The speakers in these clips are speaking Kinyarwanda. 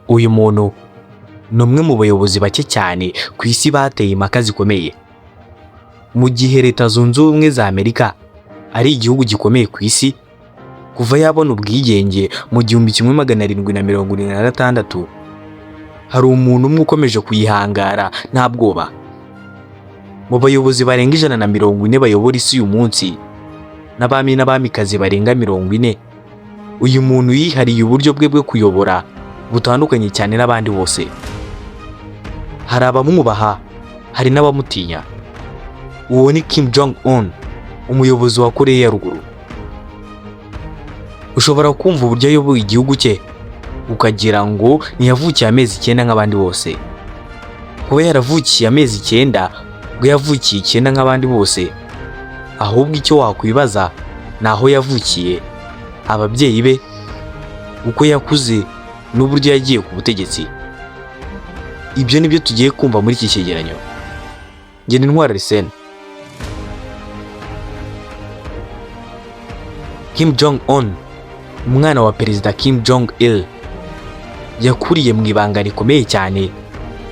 Uyu muntu ni umwe mu bayobozi bake cyane ku isi bateye impaka zikomeye. Mu gihe Leta Zunze Ubumwe za Amerika ari igihugu gikomeye ku isi kuva yabona ubwigenge mu 1776, hari umuntu umwe ukomeje kuyihangara nta bwoba. Mu bayobozi barenga 140 bayobora isi uyu munsi n'abami n'abamikazi barenga 40, uyu muntu yihariye uburyo bwe bwo kuyobora butandukanye cyane n'abandi bose. Hari abamwubaha, hari n'abamutinya. Uwo ni Kim Jong Un, umuyobozi wa Koreya ya Ruguru. Ushobora kumva uburyo ayoboye igihugu cye ukagira ngo ntiyavukiye amezi 9 nk'abandi bose. Kuba yaravukiye amezi 9 ngo yavukiye 9 nk'abandi bose, ahubwo icyo wakwibaza naho yavukiye, ababyeyi be, uko yakuze n'uburyo yagiye ku butegetsi. Ibyo nibyo tugiye kumva muri iki cyegeranyo. Njye ni Ntwari Arsene. Kim Jong Un, umwana wa Perezida Kim Jong Il, yakuriye mu ibanga rikomeye cyane,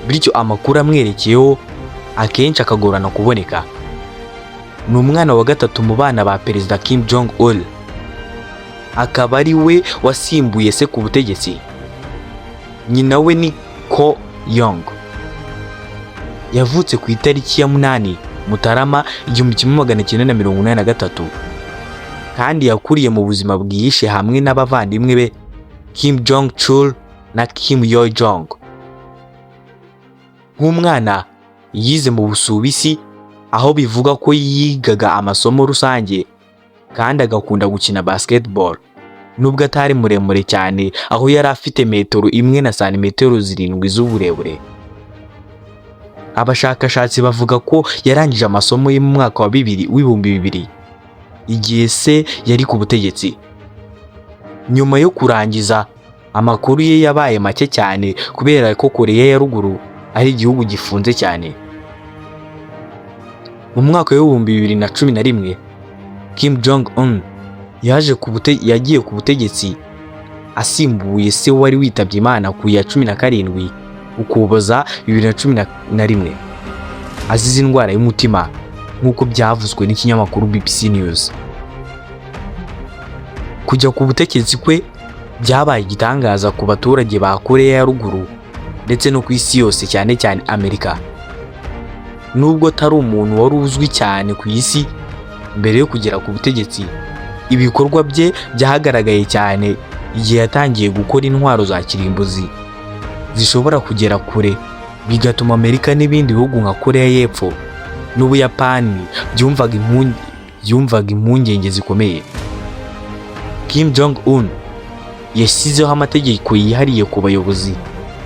bityo amakuru amwerekeyeho akenshi akagorana kuboneka. Ni umwana wa gatatu mu bana ba Perezida Kim Jong Un, akaba ari we wasimbuye se ku butegetsi. Nyina we ni Ko Yong. Yavutse ku itariki ya 8 Mutarama 1983, kandi yakuriye mu buzima bwihishe hamwe n'abavandimwe be Kim Jong Chul na Kim Yo Jong. Nk'umwana yize mu Busuwisi, aho bivuga ko yigaga amasomo rusange kandi agakunda gukina basketball, nubwo atari muremure cyane, aho yari afite metero 1 na santimetero 7 z'uburebure. Abashakashatsi bavuga ko yarangije amasomo ye mu mwaka wa 2000 igihe se yari ku butegetsi. Nyuma yo kurangiza, amakuru ye yabaye make cyane kubera ko Koreya ya Ruguru ari igihugu gifunze cyane. Mu mwaka wa 2011, Kim Jong Un yagiye ku butegetsi asimbuye se wari witabye Imana ku ya 17 Ukuboza 2011 azize indwara y'umutima, nk'uko byavuzwe n'ikinyamakuru BBC News. Kujya ku butegetsi kwe byabaye igitangaza ku baturage ba Koreya ya Ruguru ndetse no ku isi yose, cyane cyane Amerika. Nubwo atari umuntu wari uzwi cyane ku isi mbere yo kugera ku butegetsi, ibikorwa bye byahagaragaye cyane igihe yatangiye gukora intwaro za kirimbuzi zishobora kugera kure, bigatuma Amerika n'ibindi bihugu nka Koreya y'Epfo n'Ubuyapani byumvaga impungenge zikomeye. Kim Jong Un yashyizeho amategeko yihariye ku bayobozi,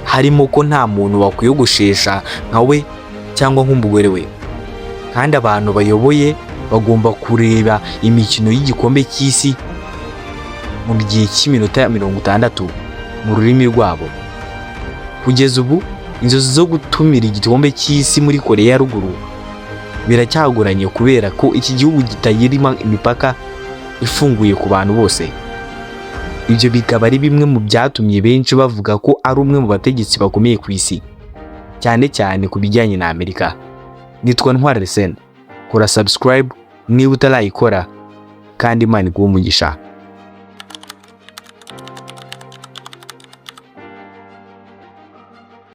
harimo ko nta muntu wakwiyogoshesha nka we cyangwa nk'umugore we, kandi abantu bayoboye bagomba kureba imikino y'igikombe cy'isi mu gihe cy'iminota 60 mu rurimi rwabo. Kugeza ubu, inzozi zo gutumira igikombe cy'isi muri Koreya ya Ruguru biracyagoranye kubera ko iki gihugu kitayirimo imipaka ifunguye ku bantu bose. Ibyo bikaba ari bimwe mu byatumye benshi bavuga ko ari umwe mu bategetsi bakomeye ku isi, cyane cyane ku bijyanye na Amerika. Nitwa Ntwari Arsene. Kora subscribe niba utarayikora, kandi Imana iguhe umugisha.